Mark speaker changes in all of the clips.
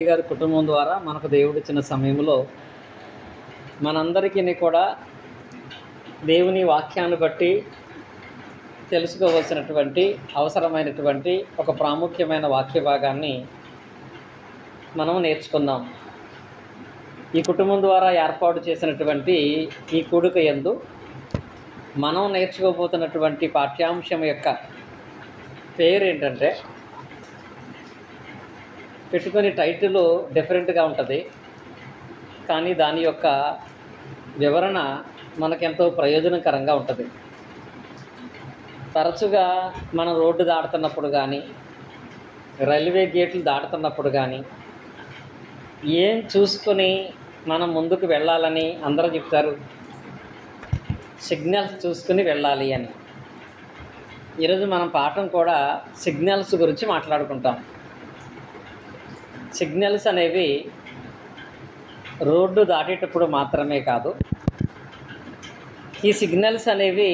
Speaker 1: గారి కుటుంబం ద్వారా మనకు దేవుడు ఇచ్చిన సమయంలో మనందరికీ కూడా దేవుని వాక్యాన్ని బట్టి తెలుసుకోవలసినటువంటి అవసరమైనటువంటి ఒక ప్రాముఖ్యమైన వాక్య భాగాన్ని మనం నేర్చుకుందాం. ఈ కుటుంబం ద్వారా ఏర్పాటు చేసినటువంటి ఈ కూడిక యందు మనం నేర్చుకోబోతున్నటువంటి పాఠ్యాంశం యొక్క పేరు ఏంటంటే, పెట్టుకునే టైటిల్ డిఫరెంట్గా ఉంటుంది, కానీ దాని యొక్క వివరణ మనకెంతో ప్రయోజనకరంగా ఉంటుంది. తరచుగా మనం రోడ్డు దాటుతున్నప్పుడు కానీ, రైల్వే గేట్లు దాటుతున్నప్పుడు కానీ ఏం చూసుకొని మనం ముందుకు వెళ్ళాలని అందరూ చెప్తారు? సిగ్నల్స్ చూసుకుని వెళ్ళాలి అని. ఈరోజు మనం పాఠం కూడా సిగ్నల్స్ గురించి మాట్లాడుకుంటాం. సిగ్నల్స్ అనేవి రోడ్డు దాటేటప్పుడు మాత్రమే కాదు, ఈ సిగ్నల్స్ అనేవి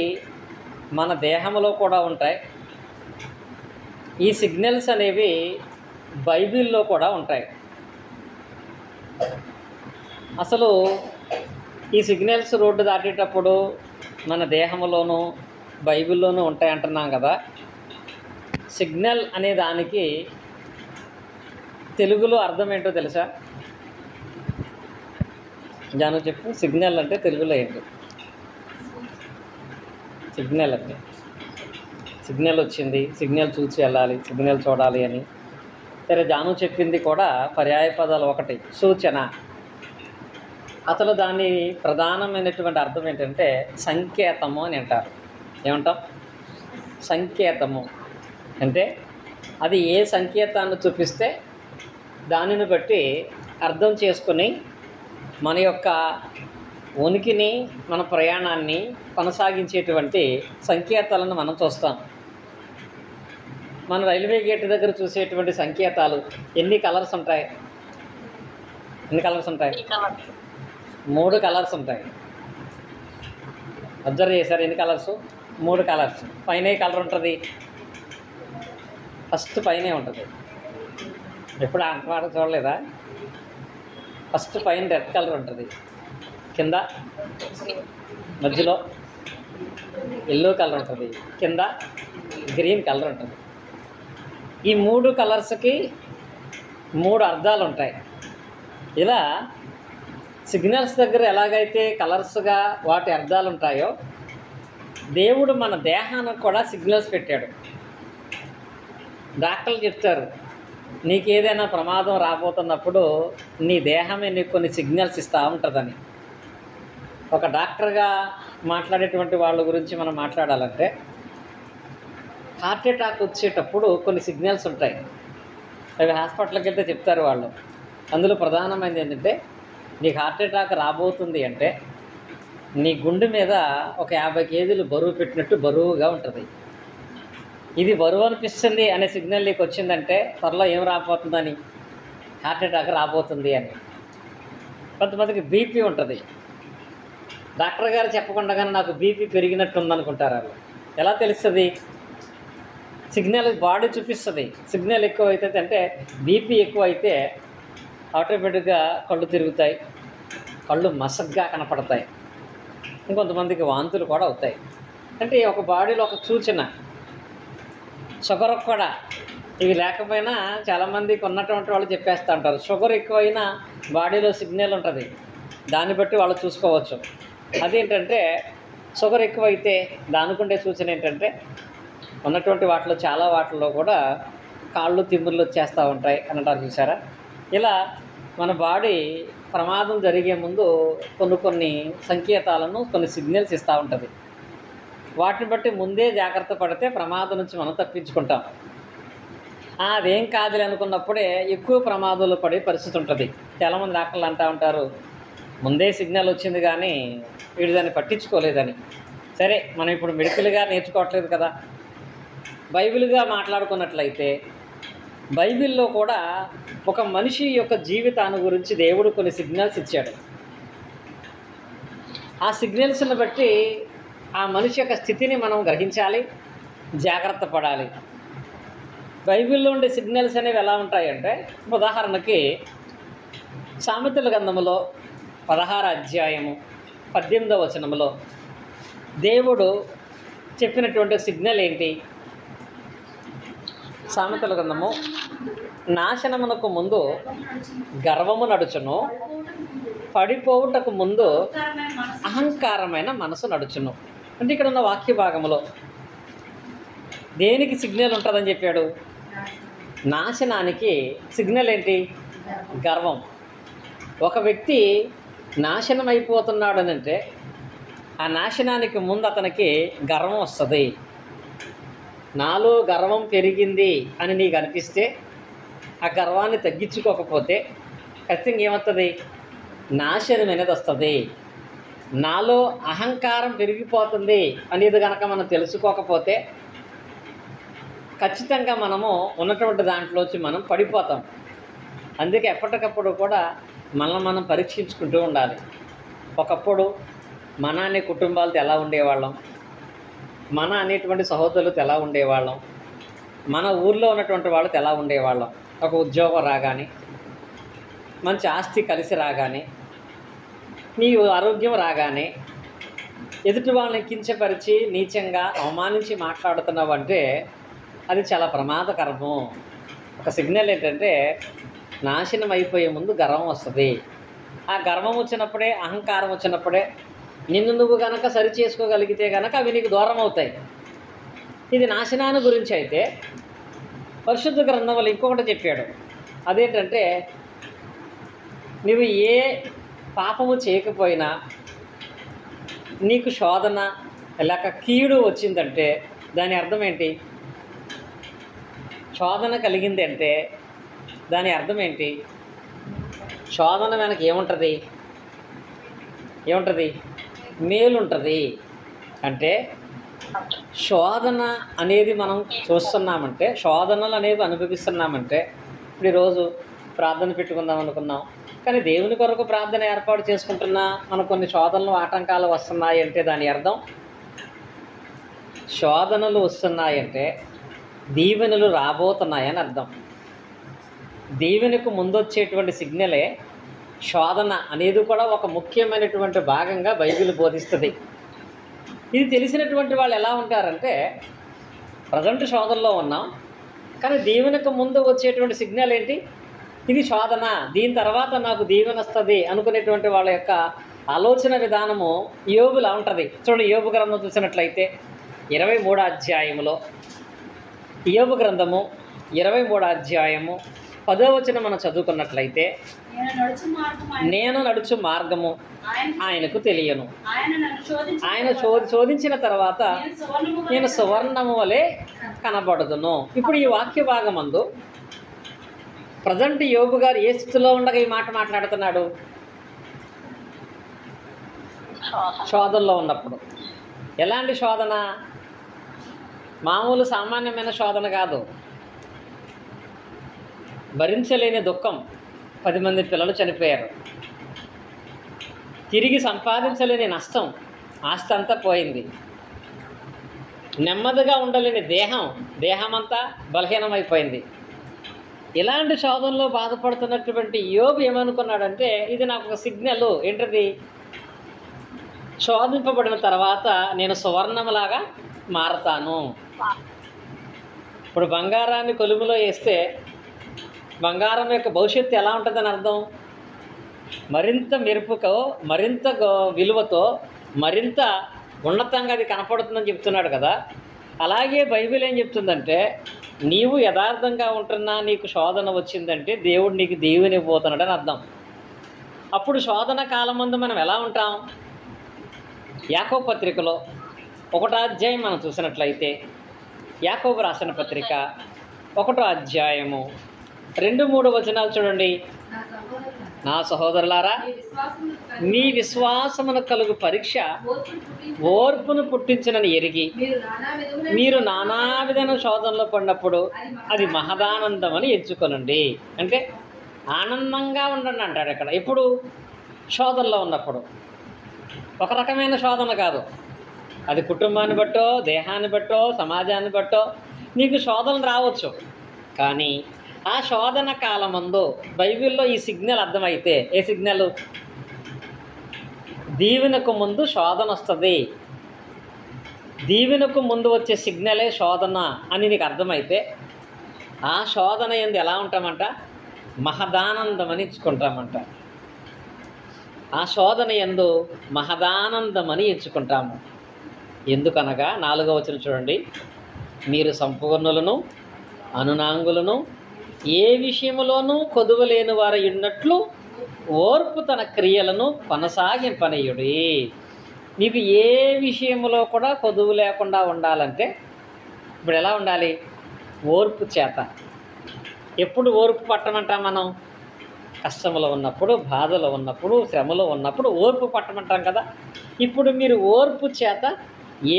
Speaker 1: మన దేహంలో కూడా ఉంటాయి. ఈ సిగ్నల్స్ అనేవి బైబిల్లో కూడా ఉంటాయి. అసలు ఈ సిగ్నల్స్ రోడ్డు దాటేటప్పుడు మన దేహంలోనూ బైబిల్లోనూ ఉంటాయి అంటున్నాం కదా. సిగ్నల్ అనే దానికి తెలుగులో అర్థం ఏంటో తెలుసా? జాను చెప్పు, సిగ్నల్ అంటే తెలుగులో ఏంటి? సిగ్నల్ అంటే సిగ్నల్ వచ్చింది, సిగ్నల్ చూసి వెళ్ళాలి, సిగ్నల్ చూడాలి అని. సరే, జాను చెప్పింది కూడా పర్యాయ పదాలు ఒకటి, సూచన. అసలు దాని ప్రధానమైనటువంటి అర్థం ఏంటంటే సంకేతము అని అంటారు. ఏమంటాం? సంకేతము అంటే అది ఏ సంకేతాన్ని చూపిస్తే దానిని బట్టి అర్థం చేసుకుని మన యొక్క ఉనికిని, మన ప్రయాణాన్ని కొనసాగించేటువంటి సంకేతాలను మనం చూస్తాం. మన రైల్వే గేట్ దగ్గర చూసేటువంటి సంకేతాలు ఎన్ని కలర్స్ ఉంటాయి? ఎన్ని కలర్స్ ఉంటాయి? 3 కలర్స్ ఉంటాయి. అబ్జర్వ్ చేశారు? ఎన్ని కలర్స్? 3 కలర్స్. పైన ఏ కలర్ ఉంటుంది? ఫస్ట్ పైనే ఉంటుంది. ఎప్పుడు అంటమాట చూడలేదా? ఫస్ట్ పైన రెడ్ కలర్ ఉంటుంది, కింద మధ్యలో ఎల్లో కలర్ ఉంటుంది, కింద గ్రీన్ కలర్ ఉంటుంది. ఈ 3 కలర్స్కి 3 అర్థాలు ఉంటాయి. ఇలా సిగ్నల్స్ దగ్గర ఎలాగైతే కలర్స్గా వాటి అర్థాలు ఉంటాయో, దేవుడు మన దేహానికి కూడా సిగ్నల్స్ పెట్టాడు. డాక్టర్లు చెప్తారు, నీకు ఏదైనా ప్రమాదం రాబోతున్నప్పుడు నీ దేహమే నీకు కొన్ని సిగ్నల్స్ ఇస్తూ ఉంటుందని. ఒక డాక్టర్గా మాట్లాడేటువంటి వాళ్ళ గురించి మనం మాట్లాడాలంటే, హార్ట్ అటాక్ వచ్చేటప్పుడు కొన్ని సిగ్నల్స్ ఉంటాయి. అవి హాస్పిటల్కి వెళ్తే చెప్తారు వాళ్ళు. అందులో ప్రధానమైనది ఏంటంటే, నీకు హార్ట్ అటాక్ రాబోతుంది అంటే నీ గుండె మీద ఒక 50 కేజీలు బరువు పెట్టినట్టు బరువుగా ఉంటుంది. ఇది బరువు అనిపిస్తుంది అనే సిగ్నల్ నీకు వచ్చిందంటే త్వరలో ఏం రాబోతుందని, హార్ట్ అటాక్ రాబోతుంది అని. కొంతమందికి బీపీ ఉంటుంది. డాక్టర్ గారు చెప్పకుండానే నాకు బీపీ పెరిగినట్టు ఉందనుకుంటారు వాళ్ళు. ఎలా తెలుస్తుంది? సిగ్నల్ బాడీ చూపిస్తుంది. సిగ్నల్ ఎక్కువ అవుతుంది అంటే, బీపీ ఎక్కువ అయితే ఆటోమేటిక్గా కళ్ళు తిరుగుతాయి, కళ్ళు మసగ్గా కనపడతాయి, ఇంకొంతమందికి వాంతులు కూడా అవుతాయి. అంటే ఒక బాడీలో ఒక సూచన. షుగర్ కూడా, ఇవి లేకపోయినా చాలామందికి ఉన్నటువంటి వాళ్ళు చెప్పేస్తూ ఉంటారు. షుగర్ ఎక్కువైనా బాడీలో సిగ్నల్ ఉంటుంది, దాన్ని బట్టి వాళ్ళు చూసుకోవచ్చు. అదేంటంటే, షుగర్ ఎక్కువైతే దానికి ఉండే సూచన ఏంటంటే, ఉన్నటువంటి వాటిలో చాలా వాటిల్లో కూడా కాళ్ళు తిమ్ముర్లు వచ్చేస్తూ ఉంటాయి అని అంటారు, చూసారా? ఇలా మన బాడీ ప్రమాదం జరిగే ముందు కొన్ని సంకేతాలను, కొన్ని సిగ్నల్స్ ఇస్తూ ఉంటుంది. వాటిని బట్టి ముందే జాగ్రత్త పడితే ప్రమాదం నుంచి మనం తప్పించుకుంటాం. అదేం కాదులే అనుకున్నప్పుడే ఎక్కువ ప్రమాదంలో పడే పరిస్థితి ఉంటుంది. చాలామంది డాక్టర్లు అంటూ ఉంటారు, ముందే సిగ్నల్ వచ్చింది కానీ వీడు దాన్ని పట్టించుకోలేదని. సరే, మనం ఇప్పుడు మెడికల్గా నేర్చుకోవట్లేదు కదా. బైబిల్గా మాట్లాడుకున్నట్లయితే, బైబిల్లో కూడా ఒక మనిషి యొక్క జీవితాన్ని గురించి దేవుడు కొన్ని సిగ్నల్స్ ఇచ్చాడు. ఆ సిగ్నల్స్ని బట్టి ఆ మనిషి యొక్క స్థితిని మనం గ్రహించాలి, జాగ్రత్త పడాలి. బైబిల్లో ఉండే సిగ్నల్స్ అనేవి ఎలా ఉంటాయంటే, ఉదాహరణకి సామెతల గ్రంథములో 16 అధ్యాయము 18వ వచనములో దేవుడు చెప్పినటువంటి సిగ్నల్ ఏంటి? సామెతల గ్రంథము, నాశనమునకు ముందు గర్వము నడుచును, పడిపోవుటకు ముందు అహంకారమైన మనసు నడుచును. అంటే ఇక్కడ ఉన్న వాక్య భాగంలో దేనికి సిగ్నల్ ఉంటుందని చెప్పాడు? నాశనానికి సిగ్నల్ ఏంటి? గర్వం. ఒక వ్యక్తి నాశనం అయిపోతున్నాడు అని అంటే ఆ నాశనానికి ముందు అతనికి గర్వం వస్తుంది. నాలో గర్వం పెరిగింది అని నీకు అనిపిస్తే ఆ గర్వాన్ని తగ్గించుకోకపోతే ఖచ్చితంగా ఏమవుతుంది? నాశనం అనేది వస్తుంది. నాలో అహంకారం పెరిగిపోతుంది అనేది కనుక మనం తెలుసుకోకపోతే ఖచ్చితంగా మనము ఉన్నటువంటి దాంట్లోంచి మనం పడిపోతాం. అందుకే ఎప్పటికప్పుడు కూడా మనం పరీక్షించుకుంటూ ఉండాలి. ఒకప్పుడు మన అనే కుటుంబాలతో ఎలా ఉండేవాళ్ళం, మన అనేటువంటి సహోదరులతో ఎలా ఉండేవాళ్ళం, మన ఊర్లో ఉన్నటువంటి వాళ్ళతో ఎలా ఉండేవాళ్ళం. ఒక ఉద్యోగం రాగానే, మంచి ఆస్తి కలిసి రాగానే, నీ ఆరోగ్యం రాగానే ఎదుటి వాళ్ళని కించపరిచి నీచంగా అవమానించి మాట్లాడుతున్నావంటే అది చాలా ప్రమాదకరము. ఒక సిగ్నల్ ఏంటంటే నాశనం అయిపోయే ముందు గర్వం వస్తుంది. ఆ గర్వం వచ్చినప్పుడే, అహంకారం వచ్చినప్పుడే నిన్ను నువ్వు కనుక సరి చేసుకోగలిగితే కనుక అవి నీకు దూరం అవుతాయి. ఇది నాశనాన్ని గురించి అయితే పరిశుద్ధ గ్రంథంలో ఇంకొకటి చెప్పాడు. అదేంటంటే నువ్వు ఏ పాపము చేయకపోయినా నీకు శోధన లేక కీడు వచ్చిందంటే దాని అర్థం ఏంటి? శోధన కలిగింది అంటే దాని అర్థం ఏంటి? శోధన వెనక ఏముంటుంది? మేలు ఉంటుంది. అంటే శోధన అనేది మనం చూస్తున్నామంటే, శోధనలు అనేవి అనుభవిస్తున్నామంటే, ఇప్పుడు ఈరోజు ప్రార్థన పెట్టుకుందాం అనుకున్నాం, కానీ దేవుని కొరకు ప్రార్థన ఏర్పాటు చేసుకుంటున్నా మనకు కొన్ని శోధనలు ఆటంకాలు వస్తున్నాయి అంటే దాని అర్థం శోధనలు వస్తున్నాయంటే దీవెనలు రాబోతున్నాయని అర్థం. దీవెనకు ముందొచ్చేటువంటి సిగ్నలే శోధన అనేది కూడా ఒక ముఖ్యమైనటువంటి భాగంగా బైబిల్ బోధిస్తుంది. ఇది తెలిసినటువంటి వాళ్ళు ఎలా ఉంటారంటే, ప్రజెంట్ శోధనలో ఉన్నాం, కానీ దీవెనకు ముందు వచ్చేటువంటి సిగ్నల్ ఏంటి? ఇది శోధన, దీని తర్వాత నాకు దీవెన వస్తుంది అనుకునేటువంటి వాళ్ళ యొక్క ఆలోచన విధానము యోబులా ఉంటుంది. చూడండి, యోబు గ్రంథం చూసినట్లయితే 23వ అధ్యాయములో, యోబు గ్రంథము 23వ అధ్యాయము 10వ వచనం మనం చదువుకున్నట్లయితే, నేను నడుచు మార్గము ఆయనకు తెలియను, ఆయన శోధించిన తర్వాత నేను సువర్ణము వలె కనబడుదును. ఇప్పుడు ఈ వాక్య భాగమందు ప్రజెంట్ యోబు గారు ఏ స్థితిలో ఉండగా ఈ మాట మాట్లాడుతున్నాడు? శోధనలో ఉన్నప్పుడు. ఎలాంటి శోధన? మామూలు సామాన్యమైన శోధన కాదు. భరించలేని దుఃఖం, 10 మంది పిల్లలు చనిపోయారు. తిరిగి సంపాదించలేని నష్టం, ఆస్తి అంతా పోయింది. నెమ్మదిగా ఉండలేని దేహమంతా బలహీనమైపోయింది. ఇలాంటి శోధనలో బాధపడుతున్నటువంటి యోబు ఏమనుకున్నాడంటే, ఇది నాకు ఒక సిగ్నల్. ఏంటది? శోధింపబడిన తర్వాత నేను సువర్ణంలాగా మారతాను. ఇప్పుడు బంగారాన్ని కొలుములో వేస్తే బంగారం యొక్క భవిష్యత్తు ఎలా ఉంటుందని అర్థం? మరింత మెరుపుతో, మరింత విలువతో, మరింత ఉన్నతంగా అది కనపడుతుందని చెప్తున్నాడు కదా. అలాగే బైబిల్ ఏం చెప్తుందంటే, నీవు యథార్థంగా ఉంటున్నా నీకు శోధన వచ్చిందంటే దేవుడు నీకు దీవెని ఇవ్వబోతున్నాడని అర్థం. అప్పుడు శోధన కాలం ముందు మనం ఎలా ఉంటాం? యాకోబు పత్రికలో 1వ అధ్యాయం మనం చూసినట్లయితే, యాకోబు రాసిన పత్రిక 1వ అధ్యాయము 2-3 వచనాలు చూడండి. నా సహోదరులారా, మీ విశ్వాసమును కలుగు పరీక్ష ఓర్పును పుట్టించునని ఎరిగి మీరు నానా విధమైన శోధనలో పడినప్పుడు అది మహదానందం అని ఎంచుకొనండి. అంటే ఆనందంగా ఉండండి అంటాడు ఇక్కడ. ఎప్పుడు? శోధనలో ఉన్నప్పుడు. ఒక రకమైన శోధన కాదు, అది కుటుంబాన్ని బట్టో, దేహాన్ని బట్టో, సమాజాన్ని బట్టో నీకు శోధనలు రావచ్చు. కానీ ఆ శోధన కాలమందు బైబిల్లో ఈ సిగ్నల్ అర్థమైతే, ఏ సిగ్నల్? దీవెనకు ముందు శోధన వస్తుంది, దీవెనకు ముందు వచ్చే సిగ్నలే శోధన అని నీకు అర్థమైతే, ఆ శోధన యందు ఎలా ఉంటామంట? మహదానందమని ఇచ్చుకుంటామంట. ఆ శోధన యందు మహదానందమని ఎంచుకుంటాము. ఎందుకనగా 4వ వచనం చూడండి, మీరు సంపూర్ణులను అనునాంగులను ఏ విషయములోనూ కొదువలేని వారు ఉన్నట్లు ఓర్పు తన క్రియలను కొనసాగింపనీయుడి. నీకు ఏ విషయంలో కూడా కొదువు లేకుండా ఉండాలంటే ఇప్పుడు ఎలా ఉండాలి? ఓర్పు చేత. ఎప్పుడు ఓర్పు పట్టమంటాం మనం? కష్టంలో ఉన్నప్పుడు, బాధలో ఉన్నప్పుడు, శ్రమలో ఉన్నప్పుడు ఓర్పు పట్టమంటాం కదా. ఇప్పుడు మీరు ఓర్పు చేత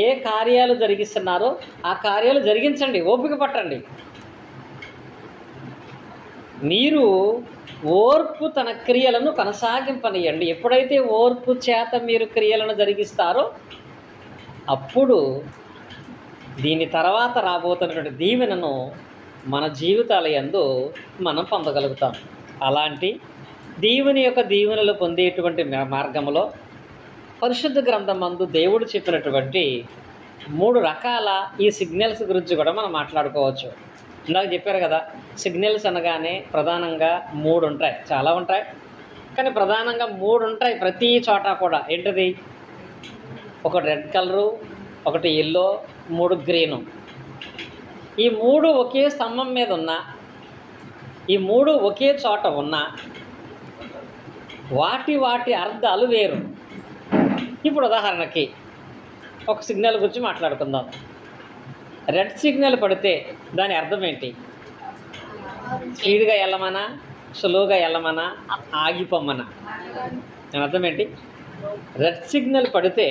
Speaker 1: ఏ కార్యాలు జరిగిస్తున్నారో ఆ కార్యాలు జరిగించండి, ఓపిక పట్టండి. మీరు ఓర్పు తన క్రియలను కొనసాగింపనీయండి. ఎప్పుడైతే ఓర్పు చేత మీరు క్రియలను జరిగిస్తారో అప్పుడు దీని తర్వాత రాబోతున్నటువంటి దీవెనను మన జీవితాల యందు మనం పొందగలుగుతాం. అలాంటి దీవెనలు పొందేటువంటి మార్గంలో పరిశుద్ధ గ్రంథమందు దేవుడు చెప్పినటువంటి 3 రకాల ఈ సిగ్నల్స్ గురించి కూడా మనం మాట్లాడుకోవచ్చు. ఇందాక చెప్పారు కదా, సిగ్నల్స్ అనగానే ప్రధానంగా 3 ఉంటాయి. చాలా ఉంటాయి కానీ ప్రధానంగా 3 ఉంటాయి ప్రతి చోట కూడా. ఏంటది? ఒకటి రెడ్ కలరు, ఒకటి ఎల్లో, 3 గ్రీను. ఈ 3 ఒకే స్తంభం మీద ఉన్నా, ఈ 3 ఒకే చోట ఉన్నా వాటి అర్థాలు వేరు. ఇప్పుడు ఉదాహరణకి ఒక సిగ్నల్ గురించి మాట్లాడుకుందాం. రెడ్ సిగ్నల్ పడితే దాని అర్థం ఏంటి? స్పీడ్గా వెళ్ళమనా, స్లోగా వెళ్ళమనా, ఆగిపోమ్మనా? దాని అర్థం ఏంటి? రెడ్ సిగ్నల్ పడితే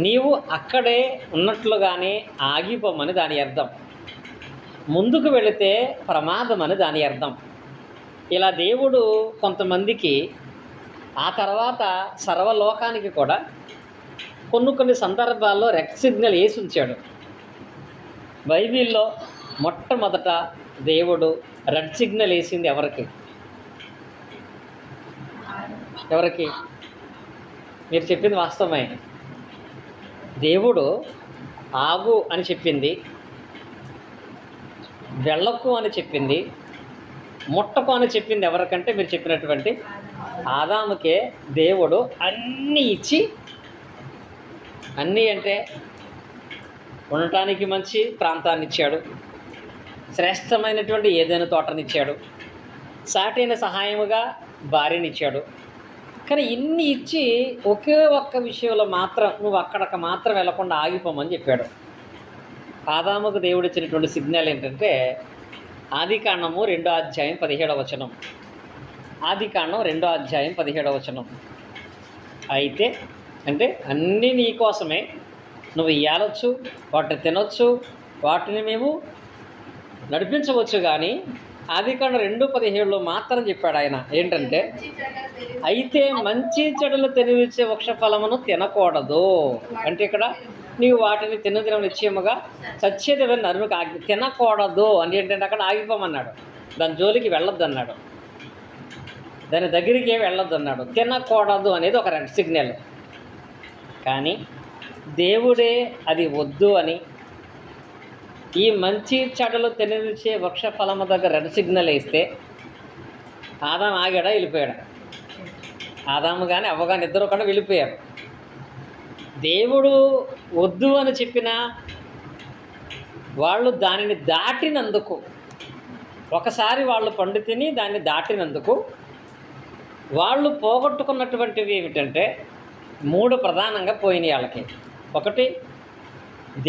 Speaker 1: నీవు అక్కడే ఉన్నట్లుగానే ఆగిపోమని దాని అర్థం. ముందుకు వెళితే ప్రమాదం అని దాని అర్థం. ఇలా దేవుడు కొంతమందికి, ఆ తర్వాత సర్వలోకానికి కూడా కొన్ని సందర్భాల్లో రెడ్ సిగ్నల్ వేసి ఉంచాడు. బైబిల్లో మొట్టమొదట దేవుడు రెడ్ సిగ్నల్ వేసింది ఎవరికి? మీరు చెప్పింది వాస్తవమే. దేవుడు ఆగు అని చెప్పింది, వెళ్ళకు అని చెప్పింది, ముట్టకు అని చెప్పింది ఎవరికంటే మీరు చెప్పినటువంటి ఆదాముకే దేవుడు అన్నీ ఇచ్చి, అన్నీ అంటే ఉండటానికి మంచి ప్రాంతాన్ని ఇచ్చాడు, శ్రేష్టమైనటువంటి ఏదైనా తోటనిచ్చాడు, సాటైన సహాయముగా భార్యనిచ్చాడు. కానీ ఇన్ని ఇచ్చి ఒకే ఒక్క విషయంలో మాత్రం నువ్వు అక్కడికి మాత్రం వెళ్లకుండా ఆగిపోమని చెప్పాడు. ఆదాముకు దేవుడు ఇచ్చినటువంటి సిగ్నల్ ఏంటంటే ఆదికాండము 2వ అధ్యాయం 17వ వచనం. ఆదికాండం 2వ అధ్యాయం 17వ వచనం. అయితే అంటే అన్నీ నీ కోసమే, నువ్వు ఇయ్యాలొచ్చు, వాటిని తినొచ్చు, వాటిని మేము నడిపించవచ్చు. కానీ ఆదికాండం 2:17లో మాత్రం చెప్పాడు ఆయన ఏంటంటే, అయితే మంచి చెడులు తెలివిచ్చే వృక్ష ఫలమును తినకూడదు. అంటే ఇక్కడ నీవు వాటిని తినదిన నిశ్చయముగా చచ్చేదేవని నరునికి తినకూడదు అని ఏంటంటే అక్కడ ఆగిపోమన్నాడు. దాని జోలికి వెళ్ళొద్దు అన్నాడు, దాని దగ్గరికి వెళ్ళొద్దు అన్నాడు. తినకూడదు అనేది ఒక రెడ్ సిగ్నల్. కానీ దేవుడే అది వద్దు అని ఈ మంచి చెడులు తెలివిచ్చే వృక్ష ఫలము దగ్గర రెడ్ సిగ్నల్ వేస్తే ఆదాము ఆగాడా? వెళ్ళిపోయాడు. ఆదాము కానీ అవ్వ కానీ ఇద్దరు కూడా వెళ్ళిపోయారు. దేవుడు వద్దు అని చెప్పినా వాళ్ళు దానిని దాటినందుకు, ఒకసారి వాళ్ళు పండు తిని దాన్ని దాటినందుకు వాళ్ళు పోగొట్టుకున్నటువంటివి ఏమిటంటే 3 ప్రధానంగా పోయినాయి వాళ్ళకి. ఒకటి,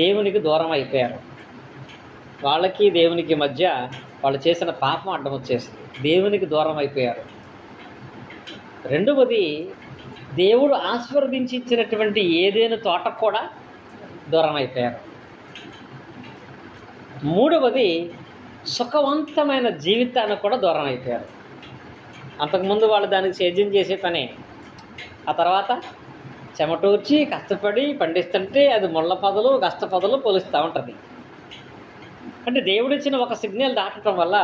Speaker 1: దేవునికి దూరం అయిపోయారు. వాళ్ళకి దేవునికి మధ్య వాళ్ళు చేసిన పాపం అడ్డం వచ్చేసి దేవునికి దూరం అయిపోయారు. రెండవది, దేవుడు ఆశీర్వదించి ఇచ్చినటువంటి ఏదైనా తోటకు కూడా దూరం అయిపోయారు. మూడవది, సుఖవంతమైన జీవితానికి కూడా దూరం అయిపోయారు. అంతకుముందు వాళ్ళు దానికి సేద్యం చేసే పనే, ఆ తర్వాత చెమటూర్చి కష్టపడి పండిస్తుంటే అది ముళ్ళ పొదలు కష్ట పొదలు పొలుస్తూ ఉంటుంది. అంటే దేవుడిచ్చిన ఒక సిగ్నల్ దాటడం వల్ల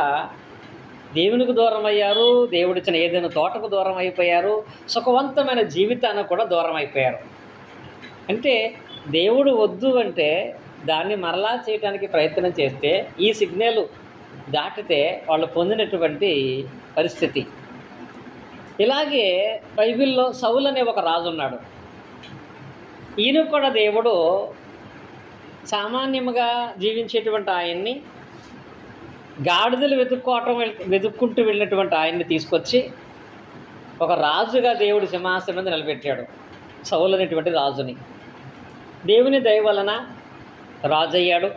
Speaker 1: దేవునికి దూరం అయ్యారు, దేవుడిచ్చిన ఏదైనా తోటకు దూరం అయిపోయారు, సుఖవంతమైన జీవితానికి కూడా దూరం అయిపోయారు. అంటే దేవుడు వద్దు అంటే దాన్ని మరలా చేయడానికి ప్రయత్నం చేస్తే ఈ సిగ్నల్ దాటితే వాళ్ళు పొందినటువంటి పరిస్థితి. ఇలాగే బైబిల్లో సౌలు అనే ఒక రాజు ఉన్నాడు. ఈయన కూడా దేవుడు సామాన్యంగా జీవించేటువంటి ఆయన్ని, గాడిదలు వెతుక్కుంటూ వెళ్ళినటువంటి ఆయన్ని తీసుకొచ్చి ఒక రాజుగా దేవుడి సింహాసనం మీద నిలబెట్టాడు. సౌలు అనేటువంటి రాజుని దేవుని దయ వలన రాజు అయ్యాడు.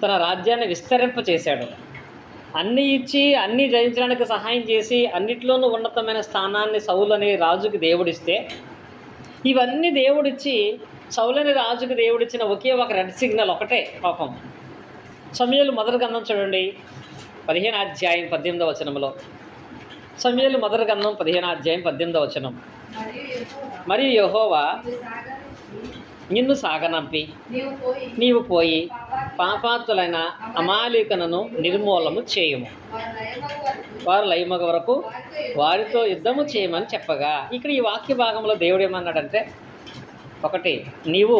Speaker 1: తన రాజ్యాన్ని విస్తరింపచేశాడు. అన్నీ ఇచ్చి అన్నీ జయించడానికి సహాయం చేసి అన్నిట్లోనూ ఉన్నతమైన స్థానాన్ని సౌలు అనే రాజుకి దేవుడిస్తే, ఇవన్నీ దేవుడిచ్చి సౌలు అనే రాజుకి దేవుడిచ్చిన ఒకే ఒక రెడ్ సిగ్నల్ ఒకటే పాపం. సమూయేలు మొదటి గ్రంథం చూడండి, 15వ అధ్యాయం 18వ వచనంలో. సమూయేలు మొదటి గ్రంథం 15వ అధ్యాయం 18వ వచనం. మరియు యెహోవా నిన్ను సాగనంపి నీవు పోయి పాపాత్తులైన అమాలేకులను నిర్మూలము చేయుము, వారు లయమగ వరకు వారితో యుద్ధము చేయమని చెప్పగా, ఇక్కడ ఈ వాక్య భాగంలో దేవుడు ఏమన్నాడంటే, ఒకటి, నీవు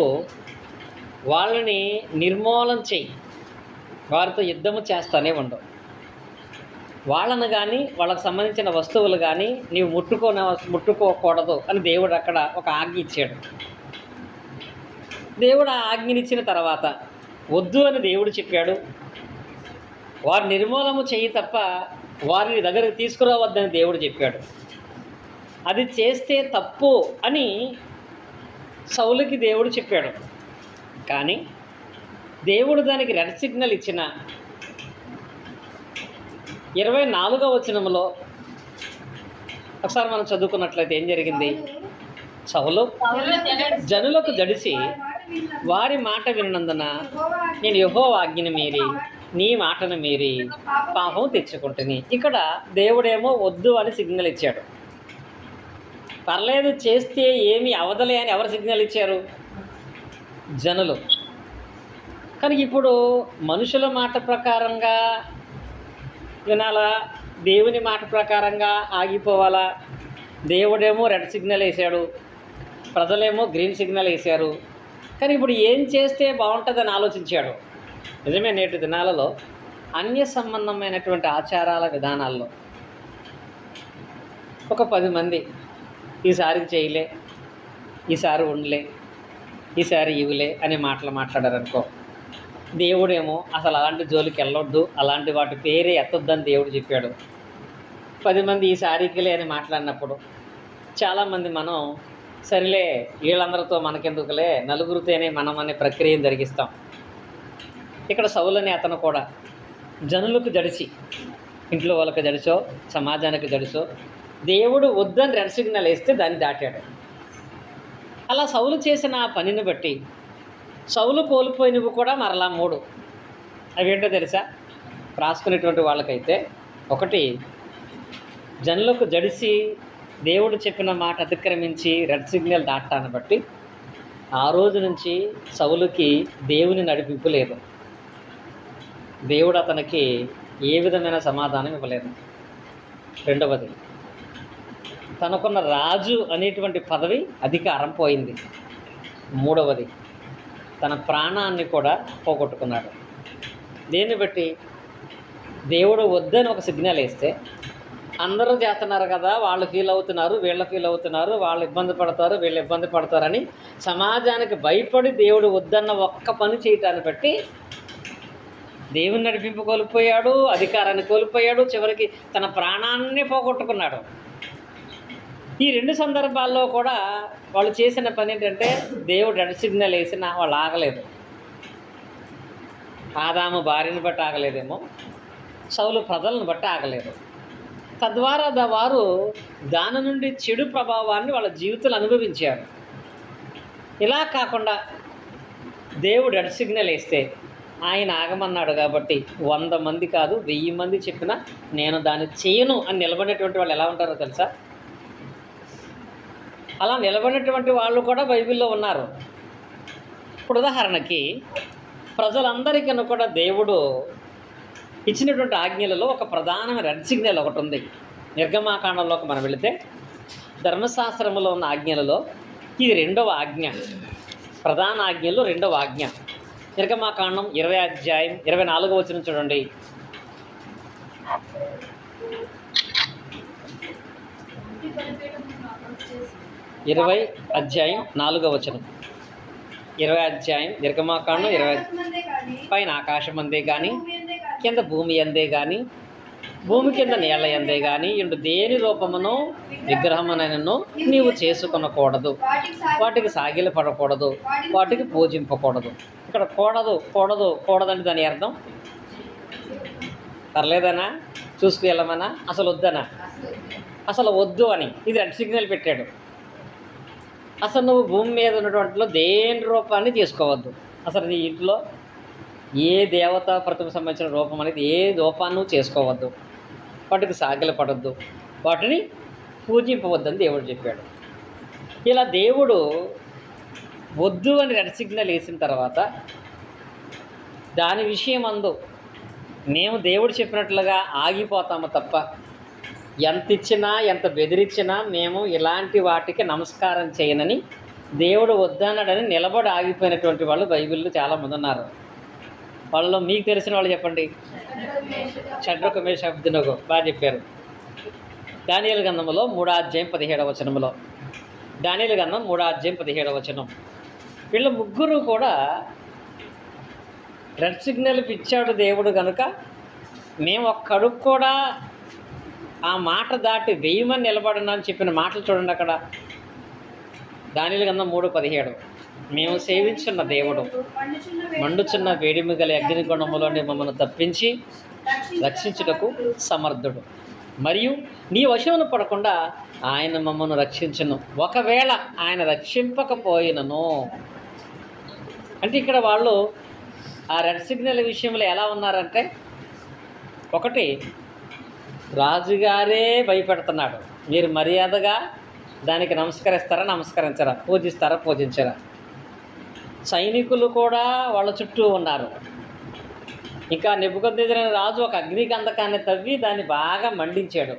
Speaker 1: వాళ్ళని నిర్మూలన చెయ్యి, వారితో యుద్ధము చేస్తానే ఉండు. వాళ్ళను కానీ వాళ్ళకు సంబంధించిన వస్తువులు కానీ నీవు ముట్టుకోకూడదు అని దేవుడు అక్కడ ఒక ఆజ్ఞ ఇచ్చాడు. దేవుడు ఆ ఆజ్ఞనిచ్చిన తర్వాత వద్దు అని దేవుడు చెప్పాడు. వారు నిర్మూలము చెయ్యి తప్ప వారిని దగ్గరికి తీసుకురావద్దని దేవుడు చెప్పాడు. అది చేస్తే తప్పు అని సౌలుకి దేవుడు చెప్పాడు. కానీ దేవుడు దానికి రెడ్ సిగ్నల్ ఇచ్చిన 24వ వచనంలో ఒకసారి మనం చదువుకున్నట్లయితే ఏం జరిగింది? సౌలు జనులకు జడిసి వారి మాట విన్నందున నేను యెహోవా ఆజ్ఞను మీరి నీ మాటను మీరి పాపం తెచ్చుకుంటుని. ఇక్కడ దేవుడేమో వద్దు అని సిగ్నల్ ఇచ్చాడు. పర్లేదు చేస్తే ఏమీ అవదలే అని ఎవరు సిగ్నల్ ఇచ్చారు? జనులు. కానీ ఇప్పుడు మనుషుల మాట ప్రకారంగా వినాలా, దేవుని మాట ప్రకారంగా ఆగిపోవాలా? దేవుడేమో రెడ్ సిగ్నల్ వేశాడు, ప్రజలేమో గ్రీన్ సిగ్నల్ వేశారు. కానీ ఇప్పుడు ఏం చేస్తే బాగుంటుందని ఆలోచించాడు. నిజమే, నేటి దినాలలో అన్య సంబంధమైనటువంటి ఆచారాల విధానాల్లో ఒక 10 మంది ఈసారికి చేయలే, ఈసారి ఉండలే, ఈసారి ఇవిలే అనే మాటలు మాట్లాడారనుకో, దేవుడేమో అసలు అలాంటి జోలికి వెళ్ళొద్దు, అలాంటి వాటి పేరే ఎత్తొద్దని దేవుడు చెప్పాడు. 10 మంది ఈసారికిలే అని మాట్లాడినప్పుడు చాలామంది మనం సరిలే వీళ్ళందరితో మనకెందుకులే, నలుగురితోనే మనం అనే ప్రక్రియను జరిగిస్తాం. ఇక్కడ సౌలు అనే అతను కూడా జనులకు జడిచి, ఇంట్లో వాళ్ళకి జడిచో సమాజానికి జడిచో దేవుడు వద్దని రెడ్ సిగ్నల్ వేస్తే దాన్ని దాటాడు. అలా సౌలు చేసిన ఆ పనిని బట్టి సౌలు కోల్పోయినవి కూడా మరలా 3. అవేంటో తెలుసా? రాసుకునేటువంటి వాళ్ళకైతే, ఒకటి, జనులకు జడిసి దేవుడు చెప్పిన మాట అతిక్రమించి రెడ్ సిగ్నల్ దాటాన్ని బట్టి ఆ రోజు నుంచి సౌలుకి దేవుని నడిపింపు లేదు. దేవుడు అతనికి ఏ విధమైన సమాధానం ఇవ్వలేదు. రెండవది, తనకున్న రాజు అనేటువంటి పదవి, అధికారం పోయింది. మూడవది, తన ప్రాణాన్ని కూడా పోగొట్టుకున్నాడు. దీన్ని బట్టి దేవుడు వద్దని ఒక సిగ్నల్ వేస్తే అందరూ చేస్తున్నారు కదా, వాళ్ళు ఫీల్ అవుతున్నారు, వీళ్ళు ఫీల్ అవుతున్నారు, వాళ్ళు ఇబ్బంది పడతారు, వీళ్ళు ఇబ్బంది పడతారని సమాజానికి భయపడి దేవుడు వద్దన్న ఒక్క పని చేయటాన్ని బట్టి దేవుని నడిపింపు కోల్పోయాడు, అధికారాన్ని కోల్పోయాడు, చివరికి తన ప్రాణాన్ని పోగొట్టుకున్నాడు. ఈ 2 సందర్భాల్లో కూడా వాళ్ళు చేసిన పని ఏంటంటే, దేవుడు రెడ్ సిగ్నల్ వేసినా వాళ్ళు ఆగలేదు. ఆదాము భార్యను బట్టి ఆగలేదేమో, సౌలు ప్రజలను బట్టి ఆగలేదు. తద్వారా వారు దాని నుండి చెడు ప్రభావాన్ని వాళ్ళ జీవితాలు అనుభవించారు. ఇలా కాకుండా దేవుడు రెడ్ సిగ్నల్ వేస్తే ఆయన ఆగమన్నాడు కాబట్టి 100 మంది కాదు 1000 మంది చెప్పినా నేను దాన్ని చేయను అని నిలబడినటువంటి వాళ్ళు ఎలా ఉంటారో తెలుసా? అలా నిలబడినటువంటి వాళ్ళు కూడా బైబిల్లో ఉన్నారు. ఇప్పుడు ఉదాహరణకి ప్రజలందరికీ కూడా దేవుడు ఇచ్చినటువంటి ఆజ్ఞలలో ఒక ప్రధానమైన రెడ్ సిగ్నల్ ఒకటి ఉంది. నిర్గమాకాండంలోకి మనం వెళితే ధర్మశాస్త్రంలో ఉన్న ఆజ్ఞలలో ఇది రెండవ ఆజ్ఞ, ప్రధాన ఆజ్ఞలో రెండవ ఆజ్ఞ. నిర్గమాకాండం 20 అధ్యాయం 24వ వచనం చూడండి. 20 అధ్యాయం 4వ వచనం. 20 అధ్యాయం నిర్గమాకాండం 20 పైన ఆకాశం అందే కానీ కింద భూమి అందే కానీ భూమి కింద నీళ్ళ అందే కానీ ఇండు దేని రూపమును విగ్రహమునైనను నీవు చేసుకొనకూడదు, వాటికి సాగిల పడకూడదు, వాటికి పూజింపకూడదు. ఇక్కడ కూడదంటే దాని అర్థం పర్లేదనా, చూసుకు వెళ్ళమనా, అసలు వద్దనా? అసలు వద్దు అని ఇది రెడ్ సిగ్నల్ పెట్టాడు. అసలు నువ్వు భూమి మీద ఉన్నటువంటిలో దేని రూపాన్ని తీసుకోవద్దు. అసలు నీ ఇంట్లో ఏ దేవతా ప్రతిమ సంబంధించిన రూపం అనేది ఏ రూపాన్ని చేసుకోవద్దు, వాటికి సాగిల పడద్దు, వాటిని పూజింపవద్దని దేవుడు చెప్పాడు. ఇలా దేవుడు వద్దు అని రెడ్ సిగ్నల్ వేసిన తర్వాత దాని విషయం అందు మేము దేవుడు చెప్పినట్లుగా ఆగిపోతాము తప్ప ఎంత ఇచ్చినా ఎంత బెదిరించినా మేము ఇలాంటి వాటికి నమస్కారం చేయనని దేవుడు వద్దన్నాడని నిలబడి ఆగిపోయినటువంటి వాళ్ళు బైబిల్లో చాలామంది ఉన్నారు. వాళ్ళలో మీకు తెలిసిన వాళ్ళు చెప్పండి. షడ్రకు మేషకు అబేద్నెగో బాగా చెప్పారు. దానియేలు గ్రంథంలో 3వ అధ్యాయం 17వ వచనంలో, దానియేలు గ్రంథం 3వ అధ్యాయం 17వ వచనం. వీళ్ళ ముగ్గురు కూడా రెడ్ సిగ్నల్ ఇచ్చాడు దేవుడు కనుక మేము ఒక్కడుగు కూడా ఆ మాట దాటి వేయమని నిలబడినా అని చెప్పిన మాటలు చూడండి. అక్కడ దానియేలు గ్రంథం 3:17 మేము సేవించున్న దేవుడు మండుచున్న వేడిమి గల అగ్నిగుండములోని మమ్మల్ని తప్పించి రక్షించుటకు సమర్థుడు, మరియు నీ వశమును పడకుండా ఆయన మమ్మల్ని రక్షించును, ఒకవేళ ఆయన రక్షింపకపోయినను. అంటే ఇక్కడ వాళ్ళు ఆ రెడ్ సిగ్నల్ విషయంలో ఎలా ఉన్నారంటే, ఒకటి రాజుగారే భయపెడుతున్నాడు, మీరు మర్యాదగా దానికి నమస్కరిస్తారా నమస్కరించరా, పూజిస్తారా పూజించరా. సైనికులు కూడా వాళ్ళ చుట్టూ ఉన్నారు. ఇంకా నెబుకద్నెజరు రాజు ఒక అగ్నిగంధకాన్ని తవ్వి దాన్ని బాగా మండించాడు.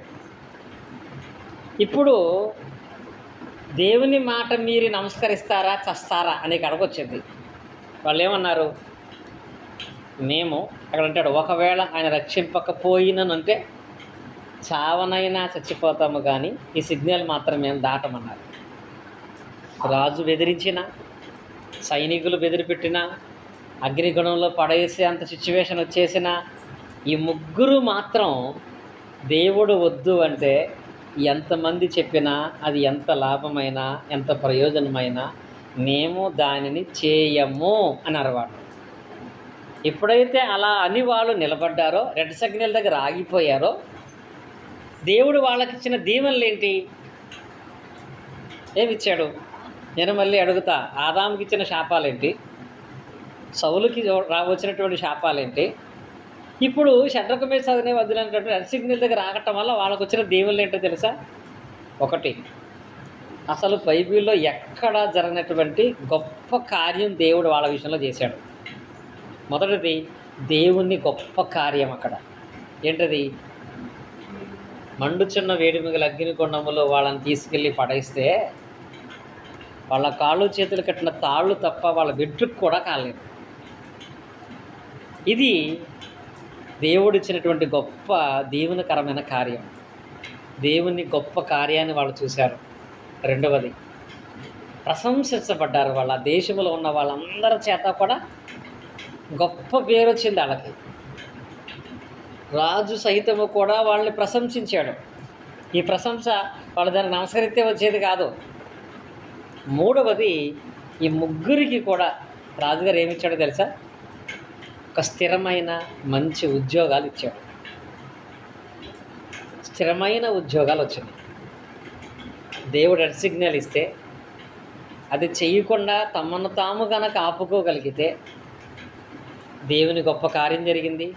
Speaker 1: ఇప్పుడు దేవుని మాట మీరు నమస్కరిస్తారా చస్తారా అనే కడకొచ్చింది. వాళ్ళు ఏమన్నారు, మేము అక్కడ అంటాడు ఒకవేళ ఆయన రక్షింపకపోయినంటే చావనైనా చచ్చిపోతాము కానీ ఈ సిగ్నల్ మాత్రం మేము దాటమన్నారు. రాజు బెదిరించిన, సైనికులు బెదిరిపెట్టినా, అగ్నిగుణంలో పడేసే అంత సిచ్యువేషన్ వచ్చేసిన ఈ ముగ్గురు మాత్రం దేవుడు వద్దు అంటే ఎంతమంది చెప్పినా అది ఎంత లాభమైనా ఎంత ప్రయోజనమైనా మేము దానిని చేయము అని అరవాడు. ఎప్పుడైతే అలా అని వాళ్ళు నిలబడ్డారో, రెడ్ సిగ్నల్ దగ్గర ఆగిపోయారో, దేవుడు వాళ్ళకిచ్చిన దీవెనలు ఏంటి? ఏమిచ్చాడు? నేను మళ్ళీ అడుగుతా, ఆదాముకి ఇచ్చిన శాపాలేంటి? సౌలుకి వచ్చినటువంటి శాపాలేంటి? ఇప్పుడు షడ్రకు మేషాకు వదిలినటువంటి రెడ్ సిగ్నల్ దగ్గర ఆగటం వల్ల వాళ్ళకు వచ్చిన దీవెనలు ఏంటో తెలుసా? ఒకటి, అసలు బైబిల్లో ఎక్కడా జరగనటువంటి గొప్ప కార్యం దేవుడు వాళ్ళ విషయంలో చేశాడు. మొదటిది దేవుని గొప్ప కార్యం. అక్కడ ఏంటది? మండుచున్న వేడిమిగల అగ్నిగుండములో వాళ్ళని తీసుకెళ్ళి పడేస్తే వాళ్ళ కాళ్ళు చేతులు కట్టిన తాళ్ళు తప్ప వాళ్ళ వెంట్రుకు కూడా కాలేదు. ఇది దేవుడిచ్చినటువంటి గొప్ప దీవెనకరమైన కార్యం. దేవుని గొప్ప కార్యాన్ని వాళ్ళు చూశారు. రెండవది, ప్రశంసించబడ్డారు. వాళ్ళ దేశంలో ఉన్న వాళ్ళందరి చేత కూడా గొప్ప పేరు వచ్చింది వాళ్ళకి. రాజు సైతము కూడా వాళ్ళని ప్రశంసించాడు. ఈ ప్రశంస వాళ్ళ దాన్ని నమస్కరిస్తే వచ్చేది కాదు. మూడవది, ఈ ముగ్గురికి కూడా రాజుగారు ఏమిచ్చాడో తెలుసా? ఒక స్థిరమైన మంచి ఉద్యోగాలు ఇచ్చాడు. స్థిరమైన ఉద్యోగాలు వచ్చినాయి. దేవుడు రెడ్ సిగ్నల్ ఇస్తే అది చేయకుండా తమను తాము కనుక ఆపుకోగలిగితే దేవుని గొప్ప కార్యం జరిగింది.